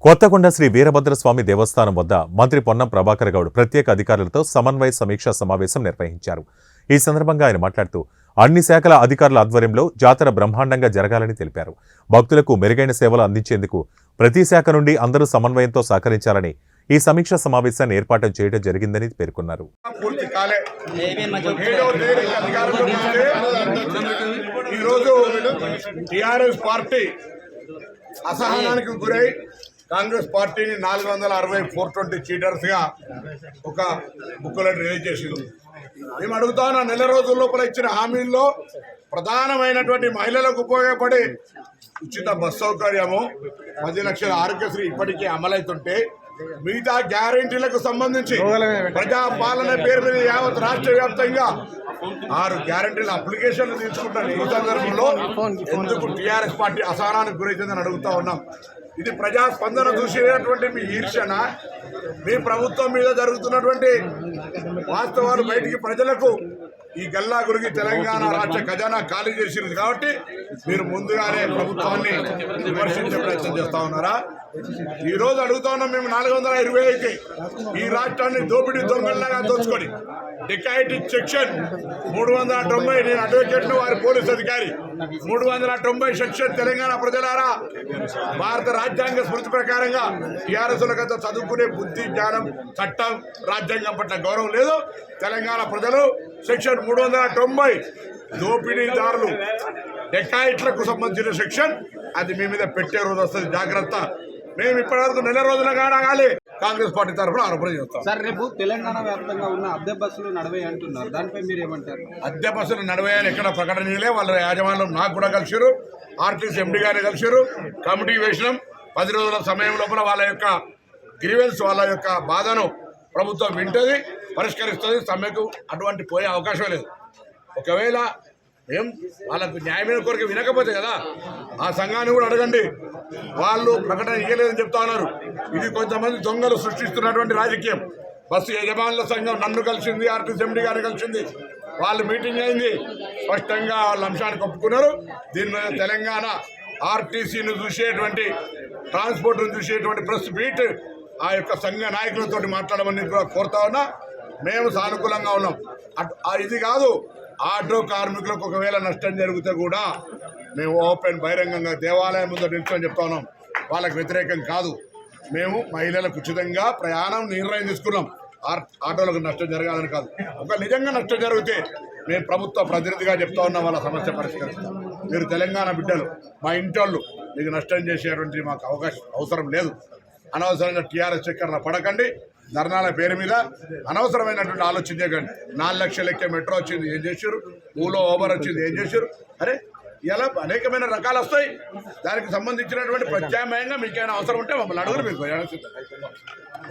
కొత్తకొండ శ్రీ వీరభద్రస్వామి దేవస్థానం వద్ద మంత్రి పొన్నం ప్రభాకర్ గౌడ్ ప్రత్యేక అధికారులతో సమన్వయ సమీక్షా సమావేశం నిర్వహించారు. ఈ సందర్భంగా ఆయన మాట్లాడుతూ అన్ని శాఖల అధికారుల ఆధ్వర్యంలో జాతర బ్రహ్మాండంగా జరగాలని తెలిపారు. భక్తులకు మెరుగైన సేవలు అందించేందుకు ప్రతి శాఖ నుండి అందరూ సమన్వయంతో సహకరించాలని ఈ సమీక్షా సమావేశాన్ని ఏర్పాటు చేయడం జరిగిందని పేర్కొన్నారు. అసహనానికి గురై కాంగ్రెస్ పార్టీని 460 420 చీటర్స్ గా ఒక బుక్లో రిలీజ్ చేసింది. మేము అడుగుతా ఉన్న నెల రోజుల లోపల ఇచ్చిన హామీల్లో ప్రధానమైనటువంటి మహిళలకు ఉపయోగపడే ఉచిత బస్ సౌకర్యము 10 లక్షల ఆరోగ్యశ్రీ ఇప్పటికే అమలవుతుంటే మిగతా గ్యారెంటీలకు సంబంధించి ప్రజాపాలన పేరు మీద యావత్ రాష్ట్ర వ్యాప్తంగా 6 గ్యారెంటీల అప్లికేషన్లు తీసుకుంటారు. ఈ సందర్భంలో ఎందుకు టీఆర్ఎస్ పార్టీ అసహనానికి గురైందని అడుగుతా ఉన్నాం. ఇది ప్రజాస్పందన చూసేటువంటి మీ ఈర్షణ, మీ ప్రభుత్వం మీద జరుగుతున్నటువంటి వాస్తవాలు బయటికి ప్రజలకు ఈ గల్లా గురికి తెలంగాణ రాష్ట్ర ఖజానా ఖాళీ చేసింది కాబట్టి మీరు ముందుగానే ప్రభుత్వాన్ని విమర్శించే ప్రయత్నం చేస్తా ఉన్నారా? ఈ రోజు అడుగుతా ఉన్నాం. మేము 420 అయితే ఈ రాష్ట్రాన్ని దోపిడీ దొంగల్లాగా దోచుకొని డికాయిటిక్ సెక్షన్ 390, నేను అడ్వకేట్ను, వారి పోలీస్ అధికారి 390 సెక్షన్ తెలంగాణ ప్రజలారా, భారత రాజ్యాంగ స్మృతి ప్రకారంగా టీఆర్ఎస్ల గత చదువుకునే బుద్ధి, జ్ఞానం, చట్టం, రాజ్యాంగం పట్ల గౌరవం లేదు. తెలంగాణ ప్రజలు సెక్షన్ 390 దోపిడీదారులు డెకాయిట్లకు సంబంధించిన సెక్షన్, అది మీ మీద పెట్టే రోజు వస్తుంది, జాగ్రత్త. మేము ఇప్పటివరకు నెల రోజుల కాగాలి కాంగ్రెస్ పార్టీ తరఫున ఆరోపణ చేస్తాం. సార్, రేపు తెలంగాణ వ్యాప్తంగా ఉన్న అద్దె బస్సులు నడవే అంటున్నారు, దానిపై మీరు ఏమంటారు? అద్దె బస్సులు నడవేయని ఎక్కడ ప్రకటనలే. వాళ్ళ యాజమాన్యం నాకు కూడా కలిసారు, ఆర్టీసీ ఎండీ గారిని కలిసారు, కమిటీ వేసినాం. 10 రోజుల సమయం లోపల వాళ్ళ యొక్క గ్రీవెన్స్, వాళ్ళ యొక్క బాధను ప్రభుత్వం వింటది, పరిష్కరిస్తుంది. సమ్మెకు అటువంటి పోయే అవకాశం లేదు. ఒకవేళ ఏం వాళ్ళకు న్యాయమైన కోరిక వినకపోతే కదా ఆ సంఘాన్ని కూడా అడగండి. వాళ్ళు ప్రకటన ఇవ్వలేదని చెప్తా ఉన్నారు. ఇది కొంతమంది దొంగలు సృష్టిస్తున్నటువంటి రాజకీయం. బస్సు యజమానుల సంఘం నన్ను కలిసింది, ఆర్టీసీ ఎండీ గారిని కలిసింది, వాళ్ళు మీటింగ్ అయింది, స్పష్టంగా వాళ్ళ అంశానికి ఒప్పుకున్నారు. దీని మీద తెలంగాణ ఆర్టీసీని చూసేటువంటి, ట్రాన్స్పోర్ట్ను చూసేటువంటి ప్రెస్ మీట్ ఆ యొక్క సంఘ నాయకులతో మాట్లాడమని కూడా కోరుతా ఉన్నా. మేము సానుకూలంగా ఉన్నాం. ఇది కాదు, ఆటో కార్మికులకు ఒకవేళ నష్టం జరిగితే కూడా మేము ఓపెన్ బహిరంగంగా దేవాలయం ముందు నిల్చొని చెప్తా ఉన్నాం. వాళ్ళకి వ్యతిరేకం కాదు. మేము మహిళలకు ఉచితంగా ప్రయాణం నిర్ణయం తీసుకున్నాం. ఆటోలకు నష్టం జరగాలని కాదు. ఒక నిజంగా నష్టం జరిగితే మేము ప్రభుత్వ ప్రతినిధిగా చెప్తా ఉన్నాం, వాళ్ళ సమస్య పరిష్కరిస్తాం. మీరు తెలంగాణ బిడ్డలు, మా ఇంటోళ్ళు, మీకు నష్టం చేసేటువంటి మాకు అవసరం లేదు. అనవసరంగా టీఆర్ఎస్ చక్కర్ల పడకండి. ధర్నాల పేరు మీద అనవసరమైనటువంటి ఆలోచన చేయకండి. 4 లక్షల లెక్క మెట్రో వచ్చింది, ఏం చేశారు? ఊలో ఓబర్ వచ్చింది, ఏం చేశారు? అరే, ఇలా అనేకమైన రకాలు వస్తాయి. దానికి సంబంధించినటువంటి ప్రత్యామ్నాయంగా మీకైనా అవసరం ఉంటే మమ్మల్ని అడుగురు, మీకు